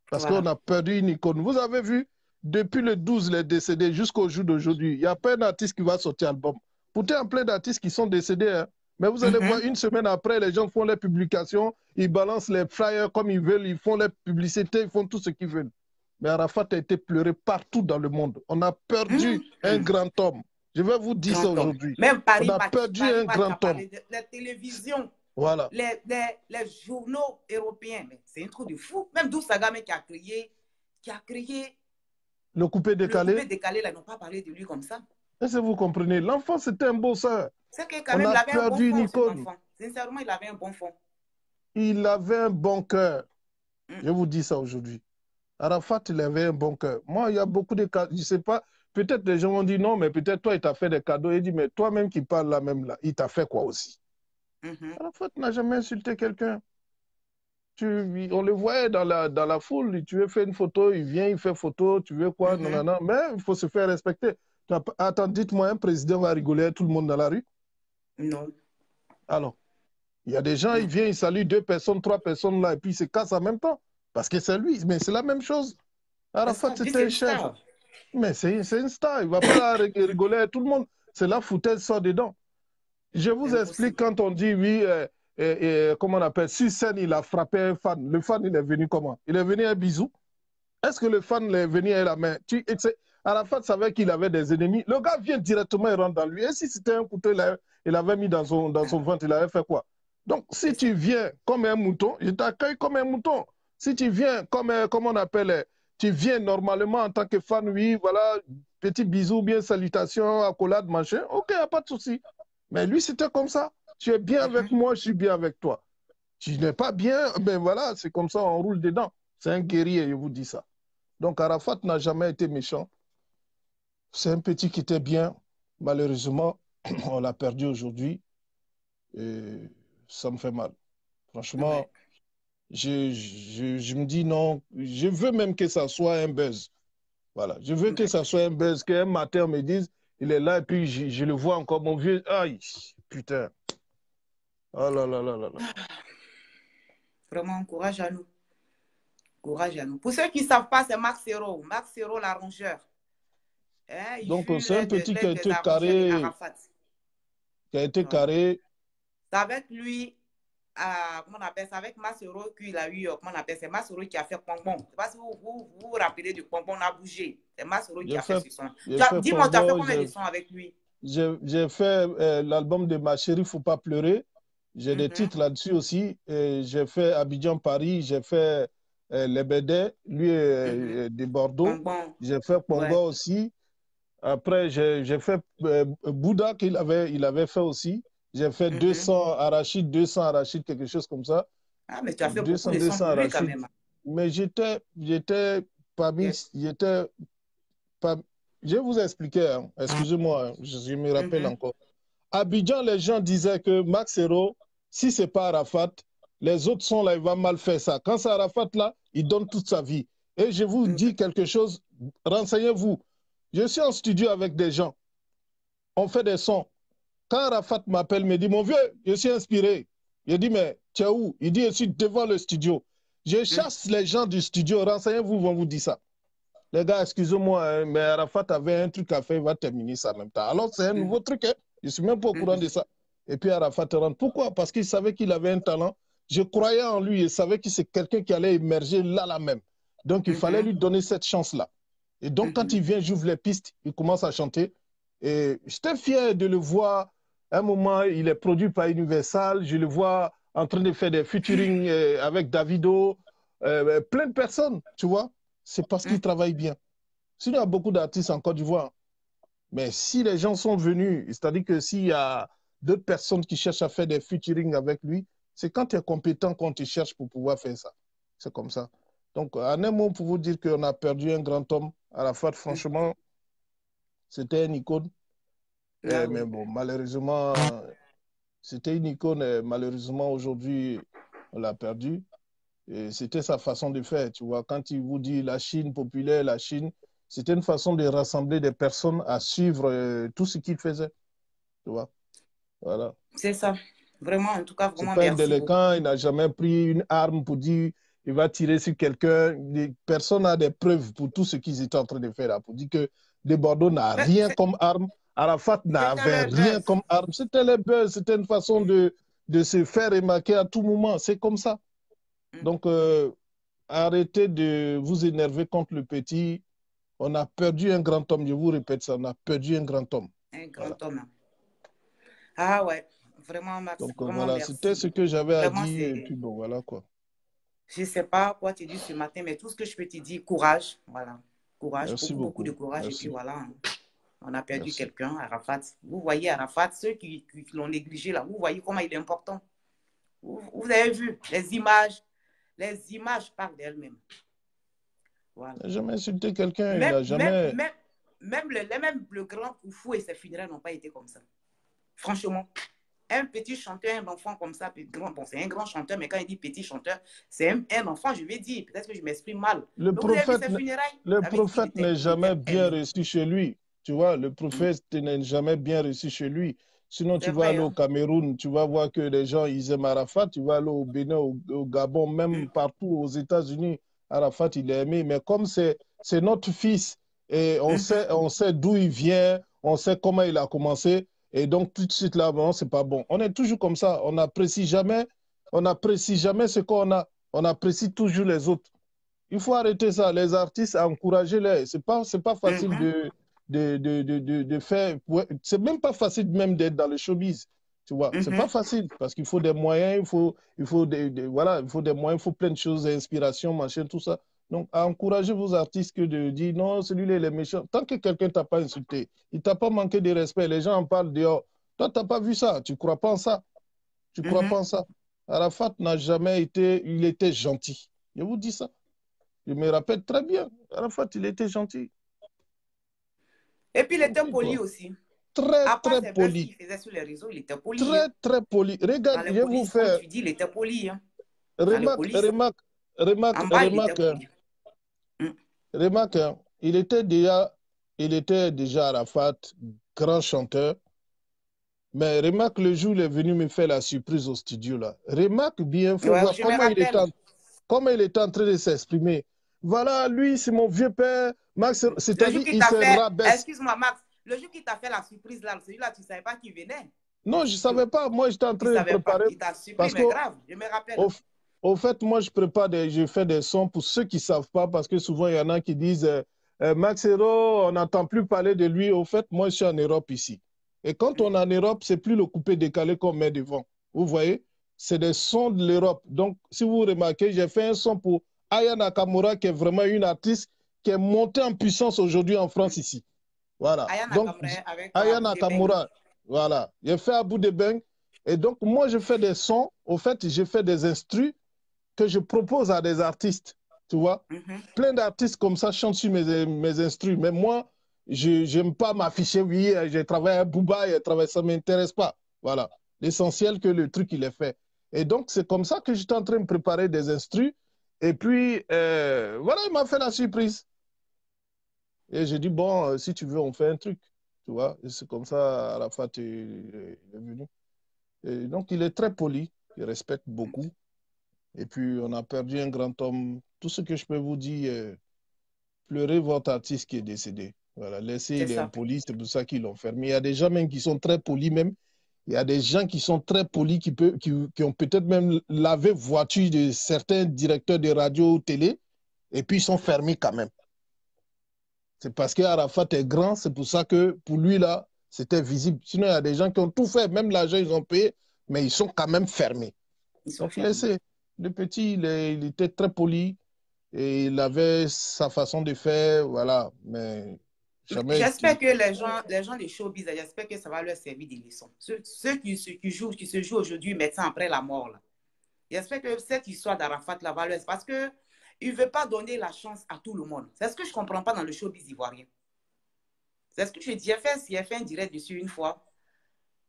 S2: Parce qu'on
S1: Voilà.
S2: a perdu une icône. Vous avez vu, depuis le 12, il est décédé jusqu'au jour d'aujourd'hui. Il n'y a pas un artiste qui va sortir album. Pourtant, il y a plein d'artistes qui sont décédés. Hein. Mais vous allez voir,
S1: Mhm.
S2: une semaine après, les gens font les publications, ils balancent les flyers comme ils veulent, ils font les publicités, ils font tout ce qu'ils veulent. Mais Arafat a été pleuré partout dans le monde. On a perdu un
S1: Mhm.
S2: grand homme. Je vais vous dire ça
S1: Grand homme.
S2: aujourd'hui.
S1: Même
S2: On
S1: Paris
S2: a
S1: Match,
S2: perdu
S1: Paris
S2: un
S1: Match a
S2: grand homme.
S1: parlé de la télévision,
S2: Voilà.
S1: les journaux européens. C'est un truc de fou. Même Dousaga qui a créé
S2: Le coupé
S1: le
S2: décalé.
S1: coupé décalé, là, ils n'ont pas parlé de lui comme ça.
S2: Est-ce que vous comprenez? L'enfant, c'était un beau ça.
S1: C'est que quand
S2: On
S1: même, il
S2: a
S1: avait un bon
S2: perdu une
S1: fond, cet
S2: icône.
S1: enfant. Sincèrement, il avait un bon fond.
S2: Il avait un bon cœur.
S1: Mm.
S2: Je vous dis ça aujourd'hui. Arafat, il avait un bon cœur. Moi, il y a beaucoup de cas, je ne sais pas, peut-être les gens vont dire non, mais peut-être toi, il t'a fait des cadeaux. Il dit, mais toi-même qui parles là même là, il t'a fait quoi aussi?
S1: Mhm.
S2: Arafat n'a jamais insulté quelqu'un. On le voyait dans la foule, tu veux faire une photo, il vient, il fait photo, tu veux quoi, non, non,
S1: Mhm.
S2: non, mais il faut se faire respecter. Attends, dites-moi, un président va rigoler à tout le monde dans la rue?
S1: Non.
S2: Alors, il y a des gens, ils
S1: Non.
S2: viennent, ils saluent deux personnes, trois personnes là, et puis ils se cassent en même temps. Parce que c'est lui, mais c'est la même chose.
S1: Parce
S2: Arafat,
S1: qu'on dit
S2: c'était
S1: c'est
S2: un
S1: une
S2: chef.
S1: star.
S2: Mais c'est une star. Il ne va pas rigoler à tout le monde. C'est la foutaise sort dedans. Je
S1: C'est
S2: vous explique
S1: impossible.
S2: quand on dit oui, comment on appelle, sur scène, il a frappé un fan. Le fan, il est venu comment? Il est venu un bisou. Est-ce que le fan est venu à la main? Arafat savait qu'il avait des ennemis. Le gars vient directement et rentre dans lui. Et si c'était un couteau, il avait mis dans son ventre, il avait fait quoi? Donc, si
S1: C'est ça.
S2: tu viens comme un mouton, je t'accueille comme un mouton. Si tu viens comme on appelle, tu viens normalement en tant que fan, oui, voilà, petit bisou, bien salutation, accolade, machin, ok, il n'y a pas de souci. Mais lui, c'était comme ça. Tu es bien avec
S1: Mhm.
S2: moi, je suis bien avec toi. Tu n'es pas bien, ben voilà, c'est comme ça, on roule dedans. C'est un guerrier, je vous dis ça. Donc Arafat n'a jamais été méchant. C'est un petit qui était bien. Malheureusement, on l'a perdu aujourd'hui et ça me fait mal.
S1: Ouais.
S2: Franchement, je me dis non, je veux même que ça soit un buzz. Voilà, je veux que
S1: Ouais.
S2: ça soit un buzz, qu'un matin on me dise, il est là et puis je le vois encore, mon vieux. Aïe, putain. Oh là là là là là.
S1: Vraiment, courage à nous. Courage à nous. Pour ceux qui ne savent pas, c'est Max Sero. Max Sero, l'arrangeur. Hein, il
S2: Donc
S1: fut
S2: c'est un petit qui a
S1: l'un des
S2: été
S1: arrangeurs de
S2: carré,
S1: Arafat.
S2: qui a été
S1: Voilà.
S2: carré.
S1: C'est avec lui, comment on appelle ça, avec Massero qu'il a eu, comment on appelle ça, c'est Massero qui a fait Pompon. Je ne sais pas si vous rappelez du Pompon, on a bougé. C'est Massero qui
S2: J'ai
S1: a fait
S2: fait,
S1: ce son.
S2: j'ai fait
S1: Dis-moi, tu as fait
S2: Pongo,
S1: combien de sons avec lui?
S2: j'ai fait l'album de Ma chérie, faut pas pleurer. J'ai des
S1: Mhm,
S2: titres là-dessus aussi. J'ai fait Abidjan Paris, j'ai fait Les Bédés, lui
S1: mhm.
S2: de Bordeaux.
S1: Pompon,
S2: J'ai fait
S1: ouais.
S2: Pongo aussi. Après, j'ai fait Bouddha il avait fait aussi. J'ai fait
S1: Mhm.
S2: 200 arachides, quelque chose comme ça.
S1: Ah, mais tu as fait beaucoup
S2: 200
S1: de sons
S2: 200
S1: pour lui quand
S2: arachides.
S1: même.
S2: Mais j'étais parmi,
S1: Yes.
S2: j'étais pas, je vais vous expliquer, hein. Excusez-moi, hein, je me rappelle
S1: Mhm,
S2: encore. Abidjan, les gens disaient que Max Hero, si c'est pas Arafat, les autres sont là, il va mal faire ça. Quand c'est Arafat là, il donne toute sa vie. Et je vous dis
S1: mhm,
S2: quelque chose, renseignez-vous. Je suis en studio avec des gens, on fait des sons. Quand Arafat m'appelle, me dit, mon vieux, je suis inspiré. Je dis, mais tu es où? Il dit, je suis devant le studio. Je
S1: mhm,
S2: chasse les gens du studio, renseignez-vous, vont vous dire ça. Les gars, excusez-moi, hein, mais Arafat avait un truc à faire, il va terminer ça en même temps. Alors, c'est un nouveau
S1: mhm,
S2: truc, hein. Je ne suis même pas au courant de
S1: mhm,
S2: ça. Et puis Arafat rentre. Pourquoi? Parce qu'il savait qu'il avait un talent. Je croyais en lui et savais que c'est quelqu'un qui allait émerger là même. Donc, il fallait
S1: mhm,
S2: lui donner cette chance-là. Et donc, quand
S1: mhm,
S2: il vient, j'ouvre les pistes, il commence à chanter. Et j'étais fier de le voir. À un moment, il est produit par Universal. Je le vois en train de faire des featuring avec Davido, plein de personnes, tu vois. C'est parce qu'il
S1: mhm.
S2: travaille bien. Sinon, il y a beaucoup d'artistes en Côte d'Ivoire. Mais si les gens sont venus, c'est-à-dire que s'il y a d'autres personnes qui cherchent à faire des featuring avec lui, c'est quand tu es compétent qu'on te cherche pour pouvoir faire ça. C'est comme ça. Donc, en un mot, pour vous dire qu'on a perdu un grand homme, Arafat,
S1: Mhm.
S2: franchement, c'était une icône.
S1: Ah
S2: Mais
S1: oui.
S2: bon, malheureusement, c'était une icône. Malheureusement, aujourd'hui, on l'a perdu. Et c'était sa façon de faire, tu vois. Quand il vous dit la Chine populaire, la Chine, c'était une façon de rassembler des personnes à suivre tout ce qu'il faisait, tu vois. Voilà.
S1: C'est ça. Vraiment, en tout cas,
S2: C'est
S1: vraiment,
S2: pas un
S1: merci beaucoup.
S2: délinquant, il n'a jamais pris une arme pour dire il va tirer sur quelqu'un. Personne n'a des preuves pour tout ce qu'ils étaient en train de faire là, pour dire que Desbordeaux n'a
S1: Mais
S2: rien comme arme, Arafat
S1: c'était
S2: n'avait
S1: leur
S2: rien
S1: buzz.
S2: comme arme. C'était le buzz, c'était une façon de se faire remarquer à tout moment. C'est comme ça.
S1: Mhm.
S2: Donc, arrêtez de vous énerver contre le petit. On a perdu un grand homme, je vous répète ça, on a perdu un grand homme.
S1: Un
S2: Voilà.
S1: grand homme. Ah ouais, vraiment, Max,
S2: Donc,
S1: vraiment
S2: voilà, c'était
S1: merci
S2: ce
S1: beaucoup.
S2: que j'avais à
S1: Vraiment,
S2: dire. Et
S1: c'est.
S2: puis, bon, voilà quoi.
S1: Je ne sais pas quoi te dire ce matin, mais tout ce que je peux te dire, courage. Voilà. Courage,
S2: Merci
S1: beaucoup, beaucoup de
S2: beaucoup.
S1: courage. Et puis
S2: Merci.
S1: voilà, hein. On a perdu
S2: Merci.
S1: quelqu'un, Arafat. Vous voyez Arafat, ceux qui l'ont négligé là, vous voyez comment il est important. Vous avez vu les images parlent d'elles-mêmes. Voilà.
S2: Il n'a jamais insulté quelqu'un, il
S1: Même,
S2: n'a
S1: même,
S2: jamais.
S1: même, même le grand Oufou et ses funérailles n'ont pas été comme ça. Franchement, un petit chanteur, un enfant comme ça, bon, c'est un grand chanteur, mais quand il dit petit chanteur, c'est un enfant, je vais dire, peut-être que je m'exprime mal.
S2: Le
S1: Mais vous avez vu
S2: prophète,
S1: ses funérailles?
S2: le
S1: Vous savez qu'il
S2: prophète
S1: était,
S2: n'est
S1: il était
S2: jamais bien
S1: aimé.
S2: reçu chez lui. Tu vois, le
S1: Mm.
S2: prophète n'est jamais bien reçu chez lui. Sinon, tu
S1: C'est
S2: vas
S1: vrai,
S2: aller au
S1: hein?
S2: Cameroun, tu vas voir que les gens, ils aiment Arafat. Tu vas aller au Bénin, au Gabon,
S1: Mm.
S2: même partout aux États-Unis, Arafat, il est aimé. Mais comme c'est notre fils et
S1: Mhm.
S2: on sait d'où il vient, on sait comment il a commencé. Et donc, tout de suite là, non, c'est pas bon. On est toujours comme ça. On n'apprécie jamais ce qu'on a. On apprécie toujours les autres. Il faut arrêter ça. Les artistes, encouragez-les. C'est pas facile
S1: Mhm.
S2: de faire. Ouais, c'est même pas facile même d'être dans le showbiz. Tu vois, c'est pas
S1: Mhm.
S2: facile parce qu'il faut des moyens, voilà, il faut des moyens, il faut plein de choses, inspiration, machin, tout ça. Donc, encouragez vos artistes que de dire non, celui-là, il est méchant. Tant que quelqu'un t'a pas insulté, il t'a pas manqué de respect, les gens en parlent dehors. Toi, t'as pas vu ça, tu crois pas en ça. Tu crois
S1: Mhm.
S2: pas en ça. Arafat n'a jamais été, il était gentil. Je vous dis ça. Je me rappelle très bien. Arafat, il était gentil.
S1: Et puis, il était
S2: Gentil,
S1: poli
S2: quoi.
S1: aussi.
S2: Très,
S1: À part
S2: très
S1: ces buzz
S2: poli.
S1: qu'il faisait sur les réseaux, il était poli,
S2: Très,
S1: hein.
S2: très poli.
S1: Dans
S2: Regarde,
S1: les
S2: je vais vous
S1: polices, comme
S2: faire
S1: tu dis, il était poli, hein. Dans les
S2: remarque,
S1: polices,
S2: remarque,
S1: en
S2: remarque,
S1: bas, il était
S2: remarque,
S1: poli. Mm.
S2: remarque. Il était déjà Arafat, grand chanteur. Mais remarque le jour où il est venu me faire la surprise au studio là. Remarque bien, il faut
S1: Ouais,
S2: voir
S1: je me rappelle.
S2: comment il était en train de s'exprimer. Voilà, lui, c'est mon vieux père. Max,
S1: Le jour
S2: c'est-à-dire,
S1: qu'il
S2: il
S1: t'a
S2: se
S1: fait,
S2: rabaisse.
S1: excuse-moi Max, le jour qu'il t'a fait la surprise là, celui-là, tu ne savais pas qu'il venait au
S2: Non, je ne savais
S1: studio.
S2: pas. Moi, j'étais en
S1: Tu ne
S2: train de
S1: savais pas.
S2: préparer
S1: Il t'a surpris,
S2: parce
S1: mais
S2: qu'augrave,
S1: je me rappelle.
S2: au, au fait, moi, je fais des sons pour ceux qui ne savent pas parce que souvent, il y en a qui disent Max Hero, on n'entend plus parler de lui. Au fait, moi, je suis en Europe ici. Et quand on est en Europe, c'est plus le coupé décalé qu'on met devant. Vous voyez? C'est des sons de l'Europe. Donc, si vous remarquez, j'ai fait un son pour Aya Nakamura, qui est vraiment une artiste qui est montée en puissance aujourd'hui en France ici. Voilà.
S1: Aya
S2: Donc,
S1: Nakamura avec
S2: Aya
S1: Abu Debeng.
S2: Nakamura, voilà. J'ai fait Abu Debeng. Et donc, moi, je fais des sons. Au fait, je fais des instrus que je propose à des artistes. Tu vois?
S1: Mhm.
S2: Plein d'artistes comme ça chantent sur mes instrus. Mais moi, je n'aime pas m'afficher. Oui, j'ai travaillé à Booba, ça ne m'intéresse pas. Voilà. L'essentiel que le truc, il est fait. Et donc, c'est comme ça que j'étais en train de préparer des instrus. Et puis, voilà, il m'a fait la surprise. Et j'ai dit, bon, si tu veux, on fait un truc. Tu vois, et c'est comme ça, Arafat est venu. Et donc, il est très poli, il respecte beaucoup. Et puis, on a perdu un grand homme. Tout ce que je peux vous dire, pleurez votre artiste qui est décédé. Voilà, laissez,
S1: C'est
S2: il est
S1: ça.
S2: impoli, c'est pour ça qu'ils l'ont fermé. Il y a des gens même qui sont très polis même. Il y a des gens qui sont très polis, qui ont peut-être même lavé voiture de certains directeurs de radio ou télé, et puis ils sont fermés quand même. C'est parce qu'Arafat est grand, c'est pour ça que pour lui, là, c'était visible. Sinon, il y a des gens qui ont tout fait, même l'argent, ils ont payé, mais ils sont quand même fermés.
S1: Ils sont
S2: Donc,
S1: fermés.
S2: laissez. Le petit, il était très poli et il avait sa façon de faire, voilà, mais jamais.
S1: J'espère que les gens des showbiz, j'espère que ça va leur servir des leçons. Ceux qui se jouent aujourd'hui, médecin après la mort, là. J'espère que cette histoire d'Arafat là va leur... Parce que il ne veut pas donner la chance à tout le monde. C'est ce que je ne comprends pas dans le showbiz ivoirien. C'est ce que je dis. J'ai fait un direct dessus une fois.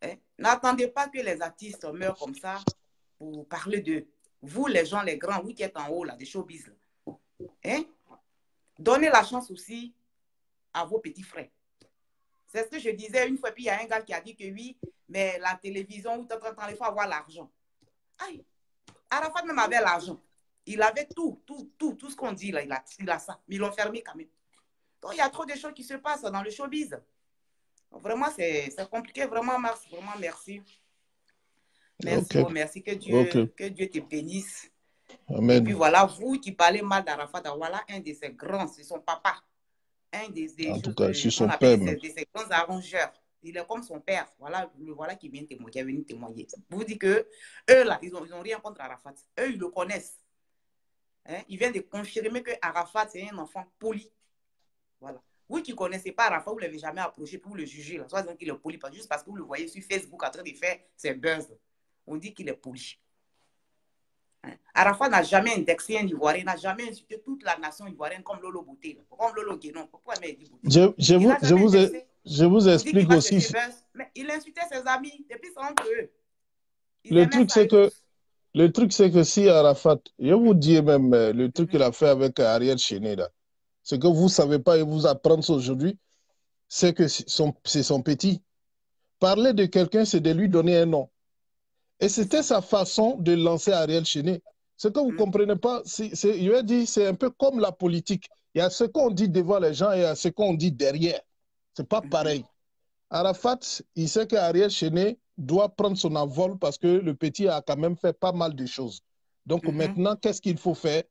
S1: Hein? N'attendez pas que les artistes meurent comme ça pour parler d'eux. Vous, les gens, les grands, vous qui êtes en haut là, des showbiz, là. Hein? Donnez la chance aussi à vos petits frères. C'est ce que je disais une fois, puis il y a un gars qui a dit que oui, mais la télévision, il faut avoir l'argent. Aïe, Arafat même avait l'argent. Il avait tout ce qu'on dit là, il a ça. Mais ils l'ont fermé quand même. Donc, il y a trop de choses qui se passent dans le showbiz. Donc, vraiment, c'est compliqué. Vraiment, Mars, vraiment, merci. Merci,
S2: Ok,
S1: oh, merci.
S2: ok.
S1: Que Dieu te bénisse. Et puis
S2: Amen.
S1: voilà, vous qui parlez mal d'Arafat, voilà un de ses grands, c'est son papa. Un
S2: En tout
S1: choses
S2: cas, je suis
S1: qu'on
S2: son
S1: appelle
S2: père même.
S1: de ses grands arrangeurs. Il est comme son père. Voilà, le voilà qui vient témoigner, qui est venu témoigner. Vous dites que eux là, ils ont rien contre Arafat. Eux, ils le connaissent. Hein? Il vient de confirmer que Arafat, c'est un enfant poli. Voilà. Vous qui ne connaissez pas Arafat, vous ne l'avez jamais approché pour le juger. Soit disant qu'il est poli, juste parce que vous le voyez sur Facebook en train de faire ses buzz. On dit qu'il est poli. Hein? Arafat n'a jamais indexé un Ivoirien, n'a jamais insulté toute la nation ivoirienne comme Lolo Bouté, comme Lolo Guénon. Pourquoi il dit Bouté? Il n'a jamais indexé.
S2: Je vous
S1: On dit qu'il
S2: explique
S1: va chercher
S2: aussi.
S1: buzz, mais il insultait ses amis. Depuis, c'est entre eux. Ils
S2: Le
S1: aimaient
S2: truc,
S1: ça
S2: c'est
S1: et
S2: que,
S1: tous.
S2: le truc, c'est que si Arafat, je vous dis même, le truc qu'il a fait avec Ariel Chéné, là, ce que vous ne savez pas et vous apprendre aujourd'hui, c'est que c'est son petit. Parler de quelqu'un, c'est de lui donner un nom. Et c'était sa façon de lancer Ariel Chéné. Ce que vous ne comprenez pas, je vais dire, c'est un peu comme la politique. Il y a ce qu'on dit devant les gens et il y a ce qu'on dit derrière. Ce n'est pas pareil. Arafat, il sait qu'Ariel Chéné doit prendre son envol parce que le petit a quand même fait pas mal de choses. Donc maintenant, qu'est-ce qu'il faut faire?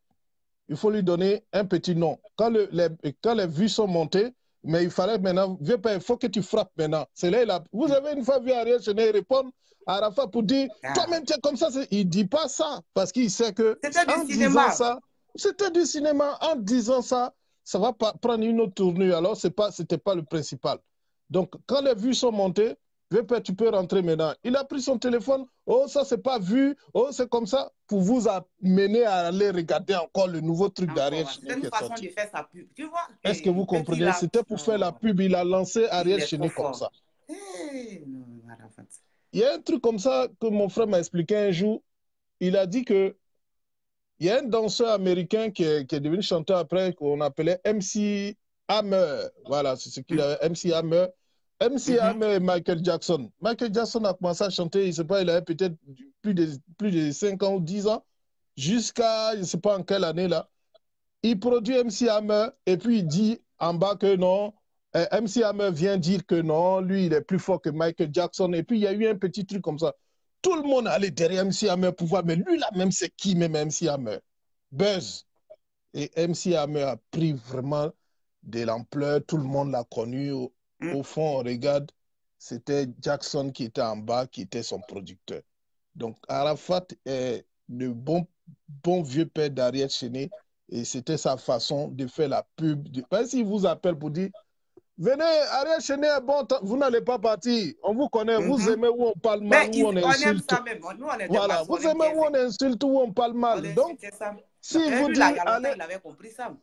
S2: Il faut lui donner un petit nom. Quand les vues sont montées, mais il fallait maintenant, il faut que tu frappes maintenant. C'est là, vous avez une fois vu Ariel Chéné répondre à Arafat pour dire, toi-même tu es comme ça. Il ne dit pas ça parce qu'il sait que
S1: C'était du
S2: en disant
S1: cinéma.
S2: ça, c'était du cinéma. En disant ça, ça va pas prendre une autre tournure. Alors, c'était pas le principal. Donc, quand les vues sont montées, tu peux rentrer maintenant. Il a pris son téléphone. Oh, ça, c'est pas vu. Oh, c'est comme ça. Pour vous amener à aller regarder encore le nouveau truc d'Ariel
S1: Encore,
S2: Chéné
S1: c'est
S2: qui
S1: une
S2: est
S1: façon
S2: sorti.
S1: de faire sa pub. Tu vois,
S2: Est-ce que vous
S1: petit
S2: comprenez?
S1: là,
S2: C'était pour faire la pub. Il a lancé
S1: il
S2: Ariel
S1: est trop
S2: Chéné comme
S1: fort.
S2: ça.
S1: Non,
S2: Il y a un truc comme ça que mon frère m'a expliqué un jour. Il a dit que il y a un danseur américain qui est devenu chanteur après, qu'on appelait MC Hammer. Voilà, c'est ce qu'il avait, MC Hammer. MC Hammer et Michael Jackson. Michael Jackson a commencé à chanter, je ne sais pas, il avait peut-être plus de 5 ans ou 10 ans, jusqu'à, je ne sais pas en quelle année là. Il produit MC Hammer et puis il dit en bas que non. MC Hammer vient dire que non, lui, il est plus fort que Michael Jackson. Et puis, il y a eu un petit truc comme ça. Tout le monde allait derrière MC Hammer pour voir, mais lui là même, c'est qui même MC Hammer? Buzz. Et MC Hammer a pris vraiment de l'ampleur, tout le monde l'a connu. Au fond, on regarde, c'était Jackson qui était en bas, qui était son producteur. Donc, Arafat est le bon vieux père d'Ariel Chéné et c'était sa façon de faire la pub. Parce qu'il vous appelle pour dire, venez, Ariel Chéné est bon, vous n'allez pas partir. On vous connaît, vous aimez où on parle mal,
S1: Mais
S2: où on
S1: on aime
S2: insulte.
S1: ça même. Nous, on était
S2: Voilà,
S1: pas on
S2: vous
S1: aime
S2: aimez
S1: bien
S2: où
S1: ça.
S2: on insulte, où on parle
S1: On
S2: mal. Donc,
S1: insultait ça.
S2: si
S1: Et
S2: vous
S1: lui, là, il
S2: dites,
S1: y a longtemps,
S2: allez,
S1: il avait compris ça.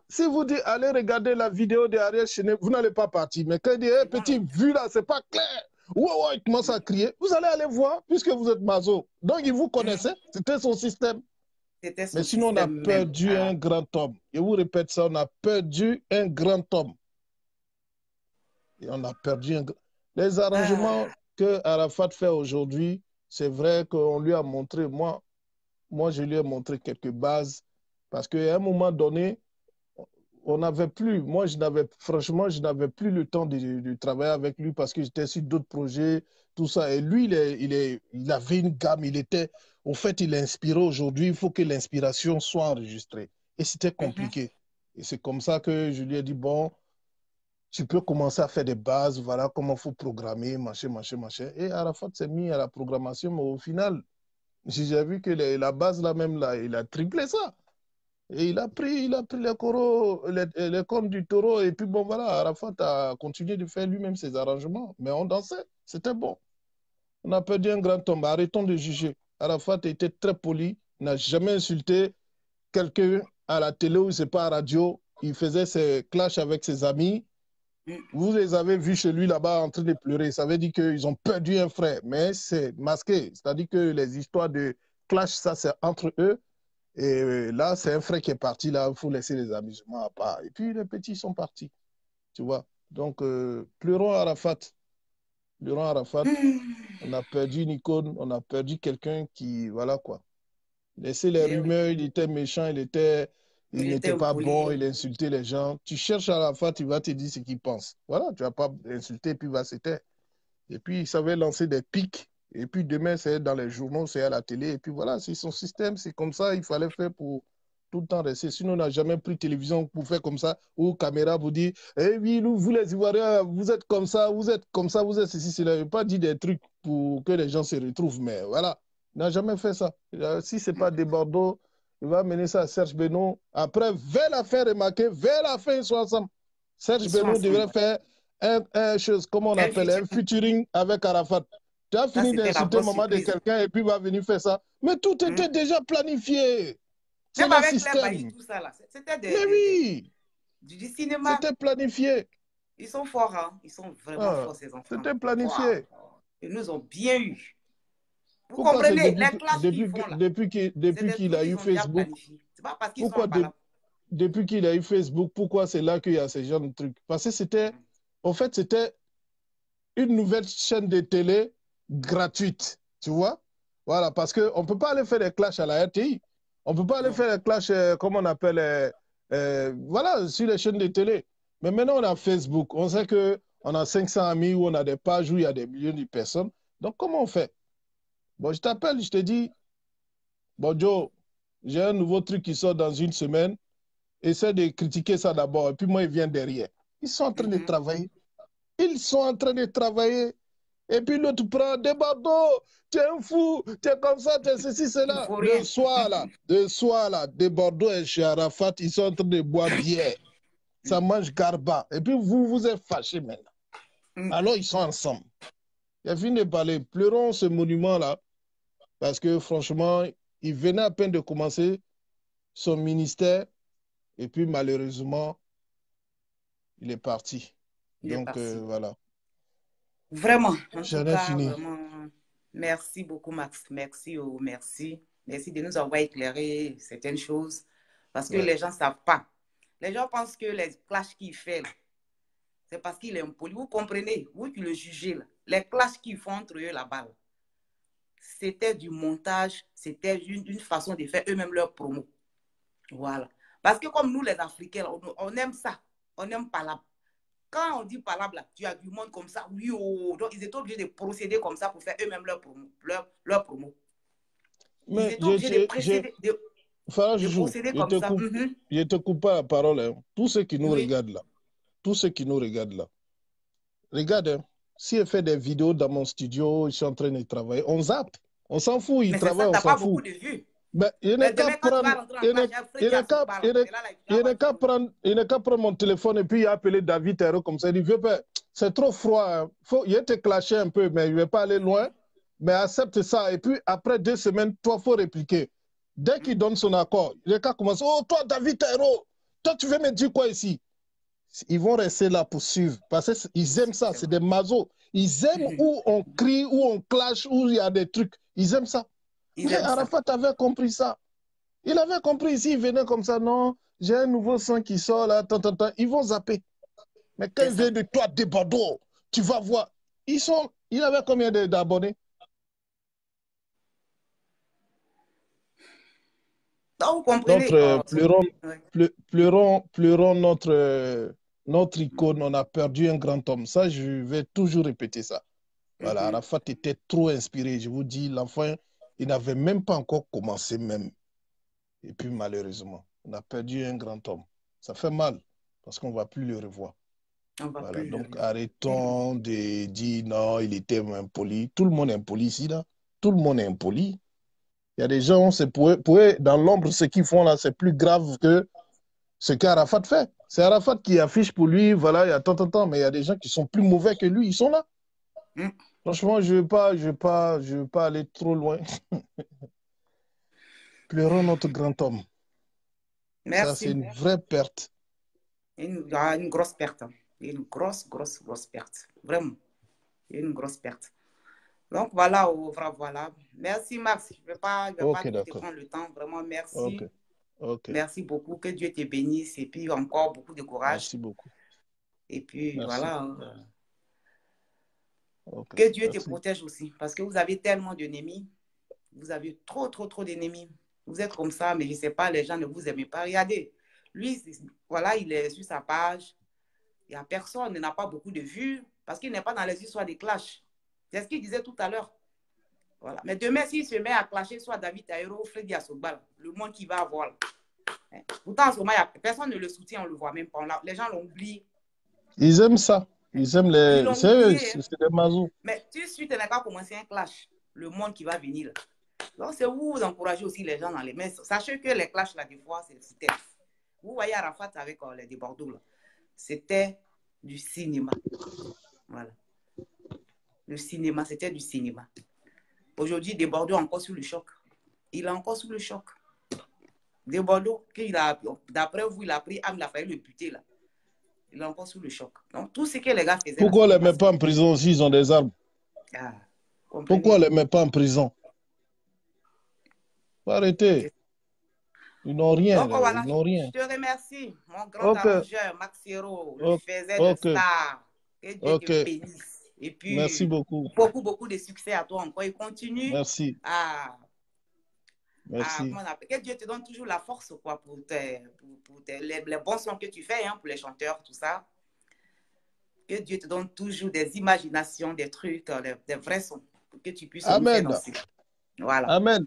S2: si vous dites, allez regarder la vidéo d'Ariel Chéné, vous n'allez pas partir. Mais quand il dit, hey,
S1: Non,
S2: petit,
S1: non.
S2: vu là, c'est pas clair. Ouais, il commence à crier. Vous allez aller voir, puisque vous êtes maso. Donc, il vous connaissait. C'était son système.
S1: C'était
S2: Mais
S1: son
S2: sinon, on a
S1: système même.
S2: perdu un grand homme. Je vous répète ça, on a perdu un grand homme. Et on a perdu un grand... Les arrangements que Arafat fait aujourd'hui, c'est vrai qu'on lui a montré, moi, je lui ai montré quelques bases, parce qu'à un moment donné, on n'avait plus, moi, franchement, je n'avais plus le temps de travailler avec lui parce que j'étais sur d'autres projets, tout ça. Et lui, il avait une gamme, au fait, il inspirait aujourd'hui, il faut que l'inspiration soit enregistrée. Et c'était compliqué. Et c'est comme ça que je lui ai dit, bon, tu peux commencer à faire des bases, voilà comment il faut programmer, machin, machin, machin. Et Arafat s'est mis à la programmation, mais au final, j'ai vu que la base là même, là, il a triplé ça. Et il a pris les cornes du taureau. Et puis bon, voilà, Arafat a continué de faire lui-même ses arrangements. Mais on dansait, c'était bon. On a perdu un grand homme. Arrêtons de juger. Arafat était très poli, n'a jamais insulté quelqu'un à la télé ou c'est pas à la radio. Il faisait ses clashs avec ses amis. Vous les avez vus chez lui là-bas en train de pleurer. Ça veut dire qu'ils ont perdu un frère. Mais c'est masqué. C'est-à-dire que les histoires de clash, ça, c'est entre eux. Et là, c'est un frère qui est parti, là, il faut laisser les amusements à part. Et puis les petits sont partis, tu vois. Donc, pleurons Arafat. Pleurons Arafat.
S1: Hmm.
S2: On a perdu une icône, on a perdu quelqu'un qui, voilà quoi. Laissez les
S1: Eh oui,
S2: rumeurs, il était méchant, il
S1: il était
S2: n'était pas bon,
S1: impoli.
S2: il insultait les gens. Tu cherches Arafat, il va te dire ce qu'il pense. Voilà, tu vas pas insulter, puis il va se taire. Et puis, il savait lancer des pics. Et puis, demain, c'est dans les journaux, c'est à la télé. Et puis, voilà, c'est son système. C'est comme ça, il fallait faire pour tout le temps rester. Sinon, on n'a jamais pris télévision pour faire comme ça, ou caméra pour dire, eh oui, nous, vous les Ivoiriens, vous êtes comme ça, vous êtes comme ça, vous êtes ceci, cela. Je n'ai pas dit des trucs pour que les gens se retrouvent, mais voilà, il n'a jamais fait ça. Si ce n'est pas des Bordeaux, il va mener ça à Serge Benoît. Après, vers la fin, remarquez, vers la fin, ils sont ensemble. Serge
S1: Ils sont
S2: Benoît devrait
S1: ensemble.
S2: faire chose, comment on
S1: Un
S2: appelle, un
S1: featuring.
S2: featuring avec Arafat. Tu as
S1: Ça,
S2: fini
S1: c'était la
S2: d'insulter
S1: grosse
S2: maman de
S1: surprise.
S2: quelqu'un et puis va venir faire ça. Mais tout
S1: Hmm.
S2: était déjà planifié. C'est
S1: Même
S2: le
S1: avec Claire Bailly,
S2: système.
S1: tout ça, là. C'était
S2: Mais oui,
S1: du cinéma.
S2: c'était planifié.
S1: Ils sont forts, hein. Ils sont vraiment
S2: Ah,
S1: forts, ces enfants.
S2: c'était
S1: Waouh.
S2: planifié.
S1: Ils nous ont bien eu. Vous
S2: Pourquoi c'est
S1: comprenez? Les clashs qu'ils font là, c'est
S2: depuis
S1: des
S2: qu'il
S1: trucs
S2: a
S1: qu'ils
S2: eu
S1: ont déjà
S2: Facebook,
S1: planifiés. C'est pas parce qu'ils sont
S2: pourquoi
S1: en palabre.
S2: depuis qu'il a eu Facebook, pourquoi c'est là qu'il y a ce genre de trucs? Parce que en fait, c'était une nouvelle chaîne de télé gratuite, tu vois? Voilà, parce qu'on ne peut pas aller faire des clashs à la RTI. On ne peut pas aller
S1: Non.
S2: faire des clashs, comme on appelle, voilà, sur les chaînes de télé. Mais maintenant, on a Facebook. On sait qu'on a 500 amis, où on a des pages où il y a des millions de personnes. Donc, comment on fait? Bon, je t'appelle, je te dis, bon, Joe, j'ai un nouveau truc qui sort dans une semaine. Essaie de critiquer ça d'abord. Et puis, moi, il vient derrière. Ils sont en train de
S1: Mhm.
S2: travailler. Ils sont en train de travailler. Et puis l'autre prend des bardeaux, tu es un fou, tu es comme ça, tu es ceci,
S1: Il ne
S2: cela.
S1: faut rien.
S2: De soir là, des Bordeaux et chez Arafat, ils sont en train de boire bière. Ça mange garba. Et puis vous, vous êtes fâchés maintenant. Alors ils sont ensemble. Il a fini de parler. Pleurons ce monument-là, parce que franchement, il venait à peine de commencer son ministère, et puis malheureusement, il est parti.
S1: Il est
S2: Donc
S1: parti.
S2: voilà,
S1: Vraiment, en tout
S2: j'en ai
S1: cas,
S2: fini.
S1: vraiment, merci beaucoup, Max. Merci, merci. Merci de nous avoir éclairé certaines choses parce que
S2: Ouais.
S1: les gens ne savent pas. Les gens pensent que les clashs qu'il fait, c'est parce qu'il est impoli. Vous comprenez? Vous qui le jugez, là. Les clashs qu'ils font entre eux là-bas, c'était du montage, c'était une façon de faire eux-mêmes leur promo. Voilà. Parce que comme nous, les Africains, on aime ça. On n'aime pas là. Quand on dit palabre, là, tu as du monde comme ça, oui, oh. Donc ils étaient obligés de procéder comme ça pour faire eux-mêmes leur promo. Leur promo. Ils
S2: Mais
S1: étaient obligés
S2: Farah
S1: de
S2: Joujou,
S1: procéder comme ça. Mhm.
S2: je te coupe pas la parole, hein. Tous ceux qui nous
S1: Oui.
S2: regardent là, tous ceux qui nous regardent là, regarde, hein, si elle fait des vidéos dans mon studio, je suis en train de travailler, on zappe, on s'en fout, il
S1: Mais c'est ça,
S2: travaille,
S1: tu
S2: on
S1: n'as
S2: s'en
S1: pas beaucoup
S2: fout.
S1: de vues.
S2: Ben, il n'est
S1: Mais
S2: qu'à
S1: demain, quand tu
S2: prendre,
S1: vas rentrer en classe, Freddy Assou parle. C'est là, là, tu vas voir, tu vas venir.
S2: il n'est qu'à prendre mon téléphone et puis appeler David Hero comme ça. Il dit, vieux père, c'est trop froid, hein. Il va te clasher un peu, mais il ne va pas aller loin. Mais accepte ça. Et puis, après 2 semaines, toi, il faut répliquer. Dès qu'il donne son accord, il n'est qu'à commencer. Oh, toi, David Hero, toi, tu veux me dire quoi ici? Ils vont rester là pour suivre. Parce qu'ils aiment ça,
S1: C'est
S2: c'est
S1: vrai.
S2: des mazos. Ils aiment où on crie, où on clash, où il y a des trucs. Ils aiment ça.
S1: Ils
S2: Mais
S1: aiment ça.
S2: Arafat avait compris ça. Il avait compris ici, il venait comme ça, non, j'ai un nouveau son qui sort là, ils vont zapper. Mais quand
S1: C'est
S2: il
S1: ça.
S2: vient de toi, des Bordeaux, tu vas voir. Il avait combien d'abonnés?
S1: Donc, vous
S2: Notre,
S1: comprenez. Ouais.
S2: pleurons notre icône, on a perdu un grand homme. Ça, je vais toujours répéter ça. Voilà,
S1: Mhm.
S2: Arafat était trop inspiré. Je vous dis, l'enfant, il n'avait même pas encore commencé même. Et puis malheureusement, on a perdu un grand homme. Ça fait mal parce qu'on ne va plus le revoir.
S1: On ne va
S2: Voilà,
S1: plus le
S2: donc
S1: revoir. Mhm.
S2: arrêtons de dire non, il était impoli. Tout le monde est impoli ici, là. Tout le monde est impoli. Il y a des gens, dans l'ombre, ce qu'ils font là, c'est plus grave que ce qu'Arafat fait. C'est Arafat qui affiche pour lui, voilà, il y a tant, mais il y a des gens qui sont plus mauvais que lui, ils sont là.
S1: Mhm.
S2: Franchement, je veux pas aller trop loin. Pleurons notre grand homme. Ça, c'est
S1: Merci.
S2: une vraie perte.
S1: Une grosse perte. Une grosse perte. Vraiment. Une grosse perte. Donc voilà, voilà. Merci Max. Je vais pas
S2: Ok,
S1: trop te
S2: d'accord.
S1: prendre le temps. Vraiment,
S2: Ok,
S1: merci.
S2: ok.
S1: Merci beaucoup. Que Dieu te bénisse et puis encore beaucoup de courage.
S2: Merci beaucoup.
S1: Et puis,
S2: Merci.
S1: voilà. Hein.
S2: Ok,
S1: Que Dieu te
S2: merci.
S1: protège aussi. Parce que vous avez tellement d'ennemis. Vous avez trop, trop, trop d'ennemis. Vous êtes comme ça, mais je ne sais pas, les gens ne vous aiment pas. Regardez, lui, voilà, il est sur sa page. Il n'y a personne, il n'a pas beaucoup de vues parce qu'il n'est pas dans les histoires des clashs. C'est ce qu'il disait tout à l'heure. Voilà. Mais demain, s'il se met à clasher soit David Taïro ou Freddy Assobal, le monde qu'il va avoir. Pourtant, en ce moment, personne ne le soutient, on ne le voit même pas. Les gens l'ont oublié.
S2: Ils aiment ça. Ils aiment
S1: Ils
S2: les...
S1: l'ont oublié.
S2: C'est des mazous.
S1: Mais tout de suite, tu n'as pas commencé un clash. Le monde qui va venir là. Donc, c'est vous encouragez aussi les gens dans les... Mais sachez que les clashs, là, des fois, c'était... Vous voyez Arafat avec les débordons, là. C'était du cinéma. Voilà. Le cinéma, c'était du cinéma. Aujourd'hui, Desbordeaux est encore sous le choc. Il est encore sous le choc. Desbordeaux, d'après vous, il a pris âme, il a failli le buter là. Il est encore sous le choc. Donc, tout ce que les gars faisaient là,
S2: Pourquoi on ne les met pas en prison s'ils ont des armes?
S1: Ah,
S2: Pourquoi on ne les met pas en prison? Faut arrêter. Ils n'ont rien.
S1: Donc, voilà,
S2: Ils n'ont rien.
S1: je te remercie, mon grand arrangeur, Max Hero, le faisait de star. Que Dieu te bénisse. Et puis,
S2: merci beaucoup.
S1: Beaucoup, beaucoup de succès à toi encore. Et continue
S2: merci.
S1: Comment on appelle? Que Dieu te donne toujours la force quoi, pour les bons sons que tu fais, hein, pour les chanteurs, tout ça. Que Dieu te donne toujours des imaginations, des trucs, des vrais sons, pour que tu puisses nous faire danser. Voilà.
S2: Amen.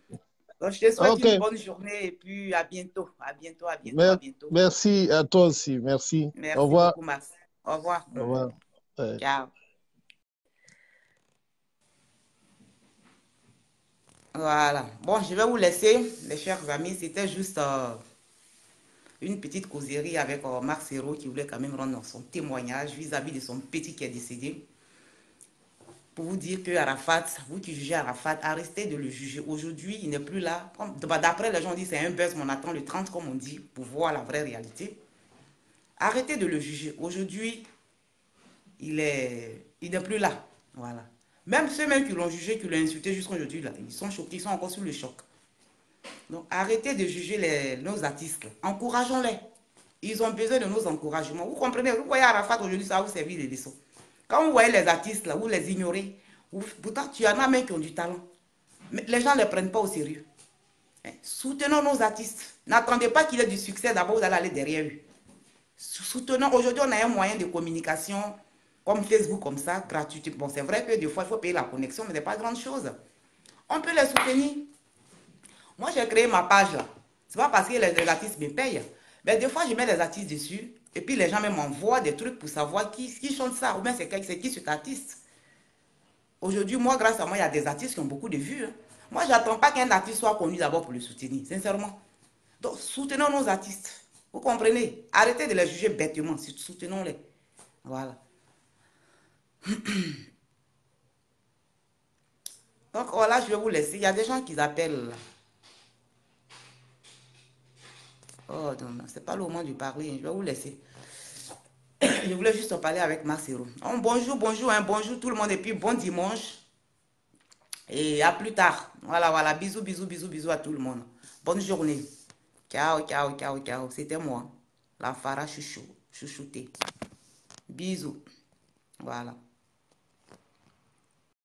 S1: Donc, je te souhaite une bonne journée et puis à bientôt. À bientôt, à bientôt, à bientôt.
S2: Merci à toi aussi. Merci.
S1: Merci
S2: au revoir.
S1: beaucoup, Max. Au revoir.
S2: Au revoir.
S1: Ciao. Voilà. Bon, je vais vous laisser, les chers amis. C'était juste une petite causerie avec Max Hero qui voulait quand même rendre son témoignage vis-à-vis de son petit qui est décédé. Pour vous dire que Arafat, vous qui jugez Arafat, arrêtez de le juger. Aujourd'hui, il n'est plus là. D'après les gens, on dit c'est un buzz, mais on attend le 30, comme on dit, pour voir la vraie réalité. Arrêtez de le juger. Aujourd'hui, il n'est plus là. Voilà. Même ceux-mêmes qui l'ont jugé, qui l'ont insulté jusqu'à aujourd'hui, là, ils sont choqués, ils sont encore sous le choc. Donc, arrêtez de juger nos artistes. Encourageons-les. Ils ont besoin de nos encouragements. Vous comprenez? Vous voyez Arafat aujourd'hui, ça va vous servir de leçon. Quand vous voyez les artistes, là, vous les ignorez. Pourtant, tu en as même qui ont du talent. Mais les gens ne les prennent pas au sérieux. Soutenons nos artistes. N'attendez pas qu'il ait du succès. D'abord, vous allez aller derrière eux. Soutenons. Aujourd'hui, on a un moyen de communication comme Facebook, comme ça, gratuit. Bon, c'est vrai que des fois, il faut payer la connexion, mais ce n'est pas grande chose. On peut les soutenir. Moi, j'ai créé ma page là. Ce n'est pas parce que les artistes me payent. Mais des fois, je mets les artistes dessus. Et puis, les gens même m'envoient des trucs pour savoir qui chante ça. Ou bien c'est qui cet artiste. Aujourd'hui, moi, grâce à moi, il y a des artistes qui ont beaucoup de vues. Hein. Moi, je n'attends pas qu'un artiste soit connu d'abord pour le soutenir, sincèrement. Donc, soutenons nos artistes. Vous comprenez? Arrêtez de les juger bêtement. Soutenons-les. Voilà. Donc, voilà, je vais vous laisser. Il y a des gens qui appellent. Oh, non, c'est pas le moment de parler. Je vais vous laisser. Je voulais juste parler avec Marcelo. Oh, bonjour, bonjour, hein, bonjour tout le monde. Et puis, bon dimanche. Et à plus tard. Voilà, voilà. Bisous, bisous, bisous, bisous à tout le monde. Bonne journée. Ciao, ciao, ciao, ciao. C'était moi. La Farah chouchou. Chouchouté. Bisous. Voilà.